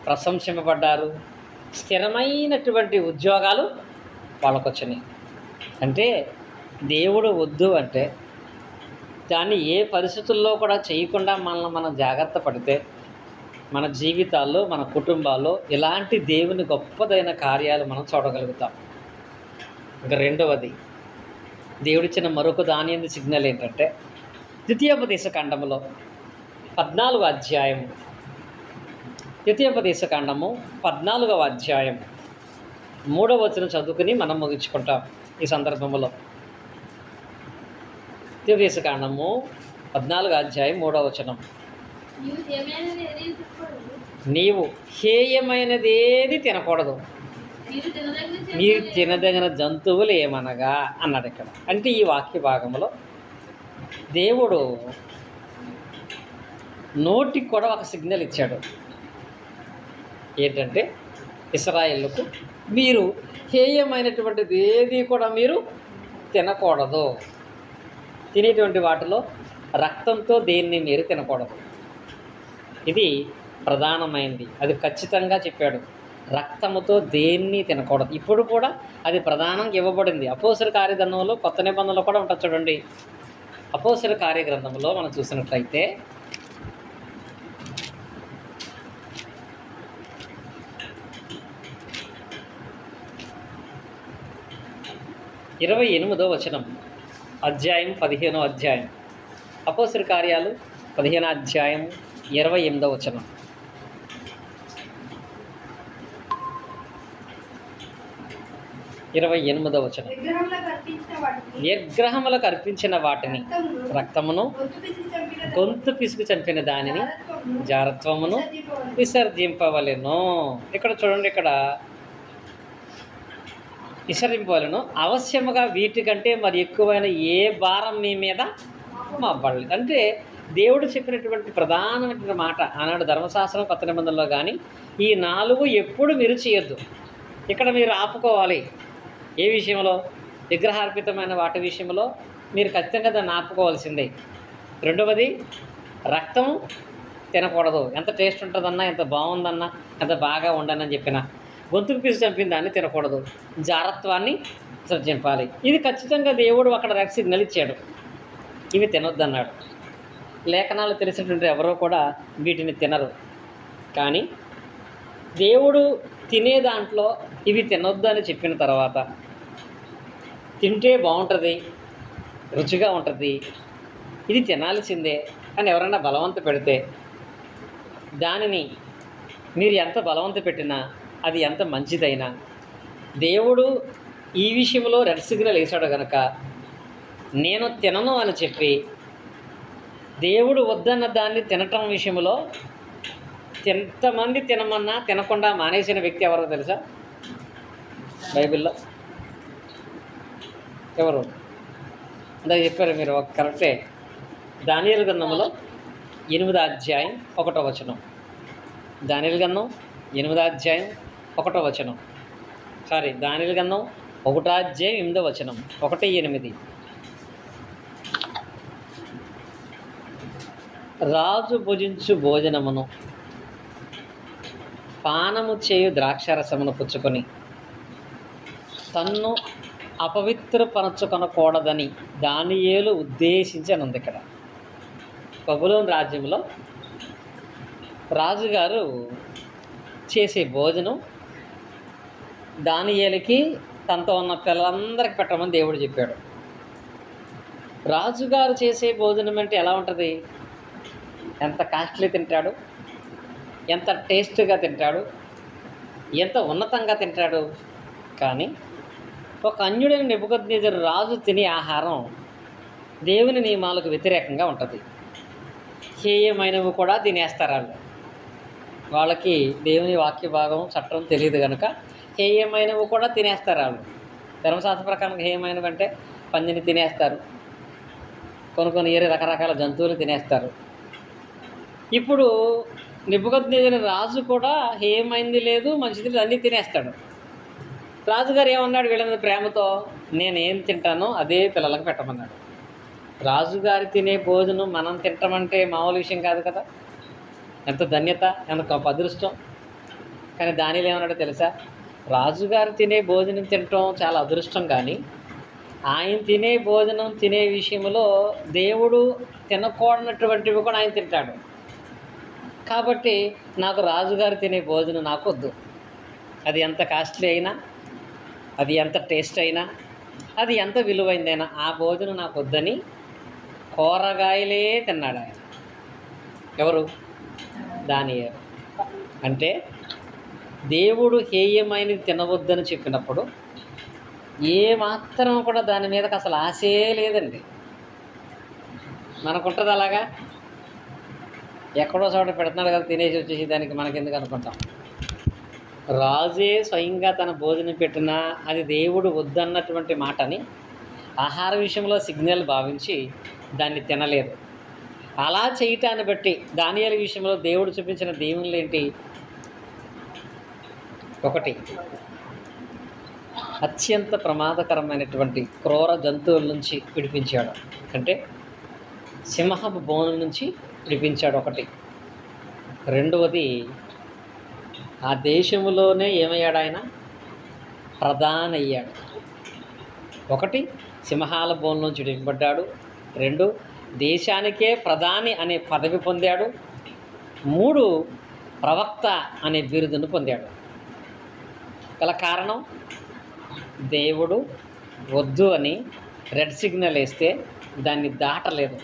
Speaker 1: ప్రశంసింపబడ్డారు. స్థిరమైనటువంటి ఉద్యోగాలు వాళ్ళకు వచ్చినాయి. అంటే దేవుడు వద్దు అంటే దాన్ని ఏ పరిస్థితుల్లో కూడా చేయకుండా మనల్ని మనం జాగ్రత్త పడితే మన జీవితాల్లో, మన కుటుంబాల్లో ఇలాంటి దేవుని గొప్పదైన కార్యాలు మనం చూడగలుగుతాం. ఇంకా రెండవది, దేవుడిచ్చిన మరొక దాని సిగ్నల్ ఏంటంటే, ద్వితీయోపదేశ కాండములో 14వ అధ్యాయము, ద్వితీయోపదేశ కాండము 14వ అధ్యాయం 3వ వచనం చదువుకుని మనం ముగించుకుంటాం ఈ సందర్భంలో. ద్వితీయోపదేశ కాండము 14వ అధ్యాయం 3వ వచనం. నీవు హేయమైనదేది తినకూడదు, మీరు తినదగిన జంతువులు ఏమనగా అన్నాడు ఇక్కడ. అంటే ఈ వాక్య భాగంలో దేవుడు నోటికి కూడా ఒక సిగ్నల్ ఇచ్చాడు. ఏంటంటే, ఇశ్రాయేలుకు మీరు హేయమైనటువంటిది ఏది కూడా మీరు తినకూడదు. తినేటువంటి వాటిలో రక్తంతో దేన్ని మీరు తినకూడదు. ఇది ప్రధానమైనది, అది ఖచ్చితంగా చెప్పాడు. రక్తముతో దేన్ని తినకూడదు. ఇప్పుడు కూడా అది ప్రధానంగా ఇవ్వబడింది. అపోస్తల కార్యగ్రంథంలో కొత్త నిబంధనలో కూడా ఉంటుంది చూడండి. అపోస్తల కార్యగ్రంథంలో మనం చూసినట్లయితే 28వ వచనం, అధ్యాయం 15వ అధ్యాయం. అపోస్తల కార్యాలు 15వ అధ్యాయం 28వ వచనం. విగ్రహములకు అర్పించిన వాటిని, రక్తమును, గొంతు పిసుకు చంపిన దానిని, జారత్వమును విసర్జింపవలెను. ఇక్కడ చూడండి, ఇక్కడ విసర్జింపవలెను. అవశ్యముగా వీటికంటే మరి ఎక్కువైన ఏ భారం మీ మీద మోపబడలేదు. అంటే దేవుడు చెప్పినటువంటి ప్రధానమైన మాట ఆనాడు ధర్మశాస్త్రం కొత్త నిబంధనలో కానీ ఈ 4 ఎప్పుడు మీరు చేయొద్దు. ఇక్కడ మీరు ఆపుకోవాలి. ఏ విషయంలో? విగ్రహార్పితమైన వాటి విషయంలో మీరు ఖచ్చితంగా దాన్ని ఆపుకోవాల్సిందే. రెండవది, రక్తం తినకూడదు. ఎంత టేస్ట్ ఉంటుందన్నా, ఎంత బాగుందన్నా, ఎంత బాగా ఉండనని చెప్పిన గొంతుకు పిసి చంపిన దాన్ని తినకూడదు. జారత్వాన్ని విసర్జింపాలి. ఇది ఖచ్చితంగా దేవుడు అక్కడ సిగ్నల్ ఇచ్చాడు. ఇవి తినొద్దన్నాడు. లేఖనాలు తెలిసినటువంటి ఎవరో కూడా వీటిని తినరు. కానీ దేవుడు తినే దాంట్లో ఇవి తినొద్దు అని చెప్పిన తర్వాత, తింటే బాగుంటుంది, రుచిగా ఉంటుంది, ఇది తినాల్సిందే అని ఎవరైనా బలవంత పెడితే, దానిని మీరు ఎంత బలవంత పెట్టినా, అది ఎంత మంచిదైనా, దేవుడు ఈ విషయంలో రెడ్ సిగ్నల్ వేశాడు కనుక నేను తినను అని చెప్పి దేవుడు వద్దన్న దాన్ని తినటం విషయంలో ఎంతమంది తినమన్నా తినకుండా మానేసిన వ్యక్తి ఎవరో తెలుసా? బైబిల్లో ఎవరు? అందాక చెప్పారు మీరు, కరెక్టే. దానియేలు గ్రంథంలో 8వ అధ్యాయం 1వ వచనం. దానియేలు గ్రంథం 8వ అధ్యాయం 1వ వచనం. దానియేలు గ్రంథం 1వ అధ్యాయం 8వ వచనం. 1:8. రాజు భుజించు భోజనమును, పానము చేయు ద్రాక్షారసమును పుచ్చుకొని తన్ను అపవిత్రపరచుకొనకూడదని దానియేలు ఉద్దేశించనుంది. ఇక్కడ బబులోను రాజ్యంలో రాజుగారు చేసే భోజనం దానియేలుకి తనతో ఉన్న పిల్లలందరికీ పెట్టమని దేవుడు చెప్పాడు. రాజుగారు చేసే భోజనం అంటే ఎలా ఉంటుంది? ఎంత కాస్ట్లీ తింటాడు, ఎంత టేస్ట్గా తింటాడు, ఎంత ఉన్నతంగా తింటాడు. కానీ ఒక అన్యుడైన నెబుకద్నెజరు రాజు తినే ఆహారం దేవుని నియమాలకు వ్యతిరేకంగా ఉంటుంది. హేయమైనవి కూడా తినేస్తారు వాళ్ళు. వాళ్ళకి దేవుని వాక్య భాగం చట్టం తెలియదు కనుక హేయమైనవి కూడా తినేస్తారు వాళ్ళు. ధర్మశాస్త్ర ప్రకారం హేయమైనవి అంటే పందిని తినేస్తారు, కొన్ని ఏరే రకరకాల జంతువులు తినేస్తారు. ఇప్పుడు నెబుకద్నెజరు రాజు కూడా హేయమైంది లేదు, మంచిది లేదు, అన్నీ తినేస్తాడు. రాజుగారు ఏమన్నాడు? వీళ్ళ ప్రేమతో నేనేం తింటానో అదే పిల్లలకు పెట్టమన్నాడు. రాజుగారి తినే భోజనం మనం తింటామంటే మామూలు విషయం కాదు కదా. ఎంత ధన్యత, ఎంత గొప్ప అదృష్టం. కానీ దానిలో ఏమన్నాడో తెలుసా? రాజుగారు తినే భోజనం తినటం చాలా అదృష్టం, కానీ ఆయన తినే భోజనం తినే విషయంలో దేవుడు తినకూడనటువంటివి కూడా ఆయన తింటాడు. కాబట్టి నాకు రాజుగారు తినే భోజనం నాకు వద్దు. అది ఎంత కాస్ట్లీ అయినా, అది ఎంత టేస్ట్ అయినా, అది ఎంత విలువైందైనా ఆ భోజనం నాకు వద్దని కూరగాయలే తిన్నాడు ఆయన. ఎవరు? దానియేలు. అంటే దేవుడు హేయమైనది తినవద్దని చెప్పినప్పుడు ఏమాత్రం కూడా దాని మీదకి అసలు ఆశే లేదండి. మనకుంటుంది అలాగా, ఎక్కడో చోట పెడుతున్నాడు కదా తినేసి వచ్చేసి దానికి మనకెందుకు అనుకుంటాం. రాజే స్వయంగా తన భోజనం పెట్టినా అది దేవుడు వద్దన్నటువంటి మాటని ఆహార విషయంలో సిగ్నల్ భావించి దాన్ని తినలేదు. అలా చేయటాన్ని బట్టి దానియేలు విషయంలో దేవుడు చూపించిన దీవెనలు ఏంటి? ఒకటి, అత్యంత ప్రమాదకరమైనటువంటి క్రూర జంతువుల నుంచి విడిపించాడు. అంటే సింహపు బోను నుంచి విడిపించాడు ఒకటి. రెండవది, ఆ దేశంలోనే ఏమయ్యాడు ఆయన? ప్రధాని అయ్యాడు. ఒకటి, సింహాల బోన్ నుంచి విడిపడ్డాడు. రెండు, దేశానికే ప్రధాని అనే పదవి పొందాడు. మూడు, ప్రవక్త అనే బిరుదును పొందాడు. గల కారణం, దేవుడు వద్దు అని రెడ్ సిగ్నల్ వేస్తే దాన్ని దాటలేదు.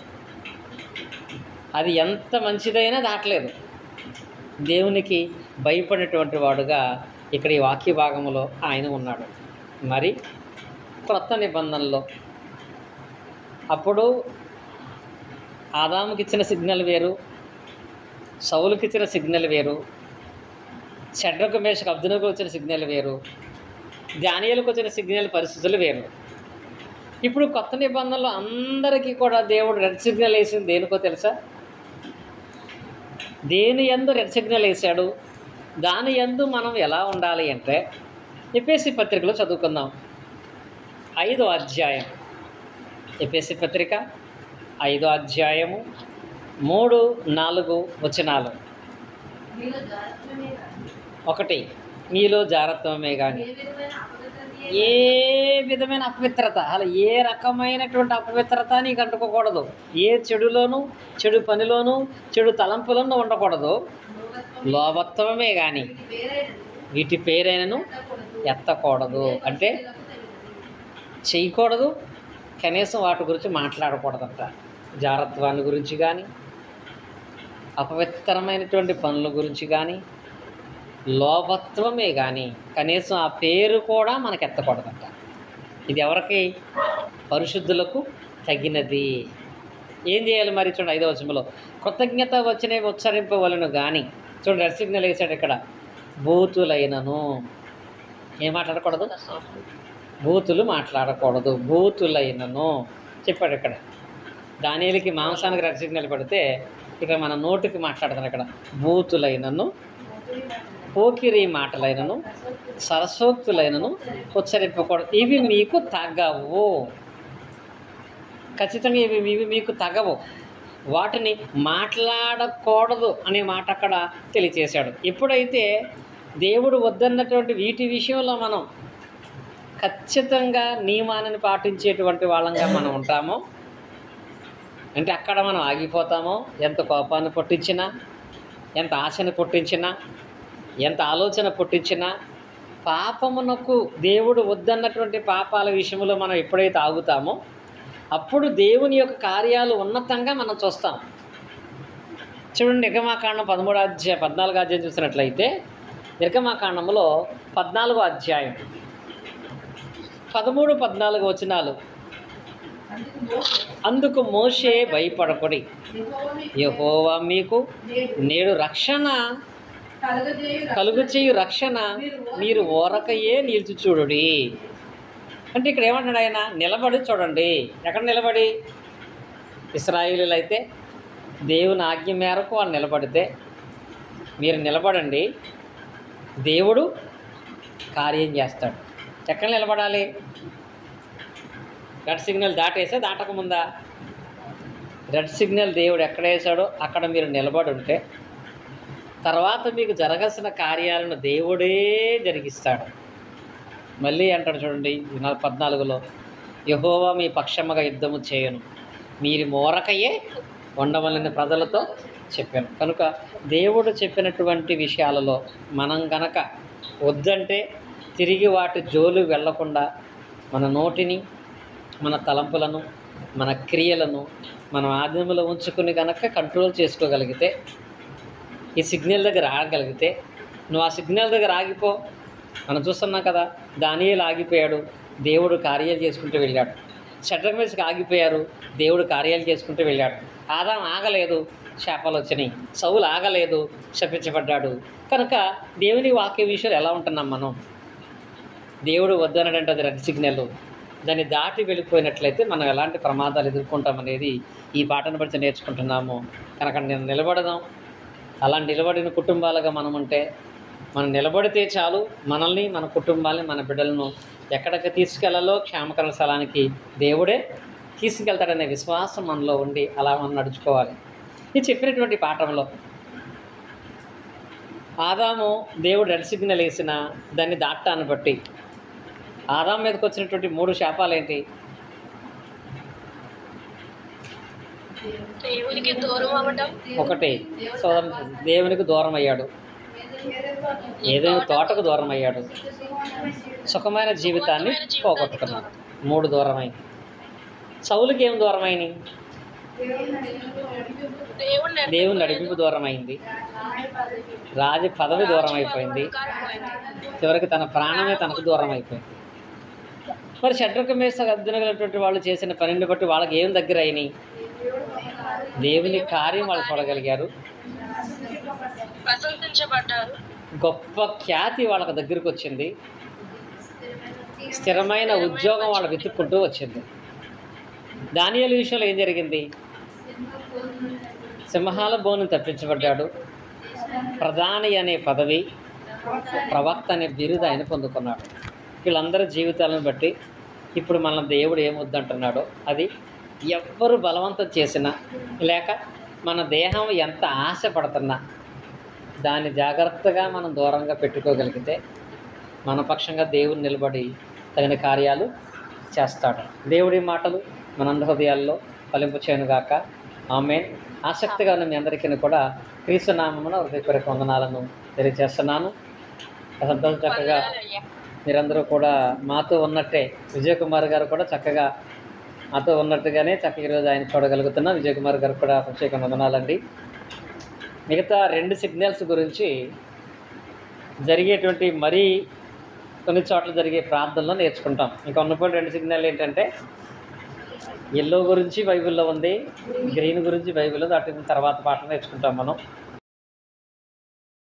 Speaker 1: అది ఎంత మంచిదైనా దాటలేదు. దేవునికి భయపడినటువంటి వాడుగా ఇక్కడ ఈ వాక్య భాగంలో ఆయన ఉన్నాడు. మరి క్రొత్త నిబంధనలో అప్పుడు ఆదాముకి ఇచ్చిన సిగ్నల్ వేరు, సౌలుకి ఇచ్చిన సిగ్నల్ వేరు, షడ్రకు మేషకు అబ్దునకు వచ్చిన సిగ్నల్ వేరు, దానియేలుకు వచ్చిన సిగ్నల్ పరిస్థితులు వేరు. ఇప్పుడు కొత్త నిబంధనలో అందరికీ కూడా దేవుడు రెడ్ సిగ్నల్ వేసింది దేనికో తెలుసా? దేని యందు రెడ్ సిగ్నల్ వేశాడు, దాని యందు మనం ఎలా ఉండాలి అంటే ఎఫెసీ పత్రికలో చదువుకుందాం. 5వ అధ్యాయం, ఎఫెసీ పత్రిక 5వ అధ్యాయము 3-4 వచనాలు. 1, మీలో జారత్వమే కానీ ఏ విధమైన అపవిత్రత, అలా ఏ రకమైనటువంటి అపవిత్రత నీకు అంటుకోకూడదు. ఏ చెడులోనూ, చెడు పనిలోనూ, చెడు తలంపులను ఉండకూడదు. లోభత్వమే కానీ వీటి పేరైనను ఎత్తకూడదు. అంటే చేయకూడదు, కనీసం వాటి గురించి మాట్లాడకూడదంట. జారత్వాన్ని గురించి కానీ, అపవిత్రమైనటువంటి పనుల గురించి కానీ, లోభత్వమే కానీ కనీసం ఆ పేరు కూడా మనకు ఎత్తకూడదంట. ఇది ఎవరికి? పరిశుద్ధులకు తగినది. ఏం చేయాలి మరి? చూడండి 5వ వచనంలో, కృతజ్ఞత వచ్చినవి ఉచ్చరింపవలను కానీ, చూడండి రెడ్ సిగ్నల్ వేసాడు ఇక్కడ, బూతులైనను. ఏం మాట్లాడకూడదు? బూతులు మాట్లాడకూడదు. బూతులైనను చెప్పాడు ఇక్కడ. దానియేలుకి మాంసానికి రెడ్ సిగ్నల్ పెడితే ఇక్కడ మన నోటికి మాట్లాడుతున్నాడు. ఇక్కడ బూతులైనను, పోకిరి మాటలైనను, సరసోక్తులైనను ఉచ్చరింపకూడదు. ఇవి మీకు తగవు. ఖచ్చితంగా ఇవి మీకు తగవు. వాటిని మాట్లాడకూడదు అనే మాట అక్కడ తెలియచేశాడు. ఎప్పుడైతే దేవుడు వద్దన్నటువంటి వీటి విషయంలో మనం ఖచ్చితంగా నియమాన్ని పాటించేటువంటి వాళ్ళంగా మనం ఉంటామో, అంటే అక్కడ మనం ఆగిపోతామో. ఎంత కోపాన్ని పుట్టించినా, ఎంత ఆశను పుట్టించినా, ఎంత ఆలోచన పుట్టించినా, పాపమునకు దేవుడు వద్దన్నటువంటి పాపాల విషయంలో మనం ఎప్పుడైతే ఆగుతామో అప్పుడు దేవుని యొక్క కార్యాలు ఉన్నతంగా మనం చూస్తాం. చూడండి, నిర్గమాకాండం 14వ అధ్యాయం చూసినట్లయితే, నిర్గమాకాండంలో 14వ అధ్యాయం 13-14 వచనాలు. అందుకు మోషే భయపడకుడి, యెహోవా మీకు నేడు రక్షణ కలుగచేయు రక్షణ మీరు ఓరకయే నిలిచి చూడుడి. అంటే ఇక్కడ ఏమంటాడు ఆయన? నిలబడి చూడండి. ఎక్కడ నిలబడి? ఇశ్రాయేలీయులు అయితే దేవుని ఆజ్ఞ మేరకు వాళ్ళు నిలబడితే మీరు నిలబడండి, దేవుడు కార్యం చేస్తాడు. ఎక్కడ నిలబడాలి? రెడ్ సిగ్నల్ దాటేసా దాటకముందా? రెడ్ సిగ్నల్ దేవుడు ఎక్కడ వేసాడో అక్కడ మీరు నిలబడి ఉంటే తర్వాత మీకు జరగాల్సిన కార్యాలను దేవుడే జరిగిస్తాడు. మళ్ళీ అంటాడు చూడండి 14లో, యెహోవా మీ పక్షముగా యుద్ధము చేయను, మీరు మోరకయే ఉండవలని ప్రజలతో చెప్పాను. కనుక దేవుడు చెప్పినటువంటి విషయాలలో మనం గనక వద్దంటే తిరిగి వాటి జోలు వెళ్లకుండా మన నోటిని, మన తలంపులను, మన క్రియలను మనం ఆధీనంలో ఉంచుకుని కనుక కంట్రోల్ చేసుకోగలిగితే, ఈ సిగ్నల్ దగ్గర ఆగగలిగితే, నువ్వు ఆ సిగ్నల్ దగ్గర ఆగిపో. మనం చూస్తున్నాం కదా, దానియేలు ఆగిపోయాడు, దేవుడు కార్యాలు చేసుకుంటూ వెళ్ళాడు. షడ్రక్ మేషక్ ఆగిపోయారు, దేవుడు కార్యాలు చేసుకుంటూ వెళ్ళాడు. ఆదాం ఆగలేదు, శాపాలు వచ్చినాయి. సౌలు ఆగలేదు, శపించబడ్డాడు. కనుక దేవుని వాక్య విషయాలు ఎలా ఉంటున్నాం మనం? దేవుడు వద్దనడంటే అది రెడ్ సిగ్నల్. దాన్ని దాటి వెళ్ళిపోయినట్లయితే మనం ఎలాంటి ప్రమాదాలు ఎదుర్కొంటామనేది ఈ పాటను బట్టి నేర్చుకుంటున్నాము. కనుక నేను నిలబడదాం. అలా నిలబడిన కుటుంబాలుగా మనం ఉంటే, మనం నిలబడితే చాలు, మనల్ని, మన కుటుంబాన్ని, మన బిడ్డలను ఎక్కడికి తీసుకెళ్లాలో క్షేమకర స్థలానికి దేవుడే తీసుకెళ్తాడనే విశ్వాసం మనలో ఉండి అలా మనం నడుచుకోవాలి. ఇది చెప్పినటువంటి పాఠంలో ఆదాము దేవుడు రెడ్ సిగ్నల్ వేసిన దాన్ని దాటాన్ని బట్టి ఆదాం మీదకి వచ్చినటువంటి 3 శాపాలు ఏంటి? ఒకటి, దేవునికి దూరం అయ్యాడు, ఏదైనా తోటకు దూరం అయ్యాడు, సుఖమైన జీవితాన్ని పోగొట్టుకున్నాడు. 3 దూరమైంది. సౌలుకి ఏం దూరమైంది? దేవుని నడిపింపు దూరం అయింది, రాజ పదవి దూరం అయిపోయింది, చివరికి తన ప్రాణమే తనకు దూరం అయిపోయింది. మరి షడ్రక్ మేషక్ అబ్దెనగోటువంటి వాళ్ళు చేసిన పనిని బట్టి వాళ్ళకి ఏం దగ్గర అయినాయి? దేవుని కార్యం వాళ్ళు చూడగలిగారు, గొప్ప ఖ్యాతి వాళ్ళకి దగ్గరికి వచ్చింది, స్థిరమైన ఉద్యోగం వాళ్ళు వెతుక్కుంటూ వచ్చింది. దానియేలు విషయంలో ఏం జరిగింది? సింహాల బోను తప్పించబడ్డాడు, ప్రధాని అనే పదవి, ప్రవక్త అనే బిరుదు ఆయన పొందుకున్నాడు. వీళ్ళందరి జీవితాలను బట్టి ఇప్పుడు మన దేవుడు ఏమొద్దంటున్నాడో అది ఎవ్వరు బలవంతం చేసినా, లేక మన దేహం ఎంత ఆశపడుతున్నా దాన్ని జాగ్రత్తగా మనం దూరంగా పెట్టుకోగలిగితే మన పక్షంగా దేవుడు నిలబడి తగిన కార్యాలు చేస్తాడు. దేవుడి మాటలు మనందరి హృదయాల్లో ఫలింపు చేయనుగాక. ఆమేన్. ఆసక్తిగా ఉన్న మీ అందరికీ కూడా క్రీస్తు నామమున హృదయపూర్వక వందనాలను తెలియజేస్తున్నాను. చక్కగా మీరందరూ కూడా మాతో ఉన్నట్టే, విజయ్ కుమార్ గారు కూడా చక్కగా మాతో ఉన్నట్టుగానే చక్కగా ఈరోజు ఆయన చూడగలుగుతున్నాం. విజయ్ కుమార్ గారు కూడా ప్రత్యేక వందనాలండి. మిగతా 2 సిగ్నల్స్ గురించి జరిగేటువంటి మరీ కొన్ని చోట్ల జరిగే ప్రార్థనలో నేర్చుకుంటాం. ఇంకా ఉన్నప్పుడు 2 సిగ్నల్ ఏంటంటే, ఎల్లో గురించి బైబిల్లో ఉంది, గ్రీన్ గురించి బైబిల్లో, దాటి తర్వాత పాఠం నేర్చుకుంటాం మనం.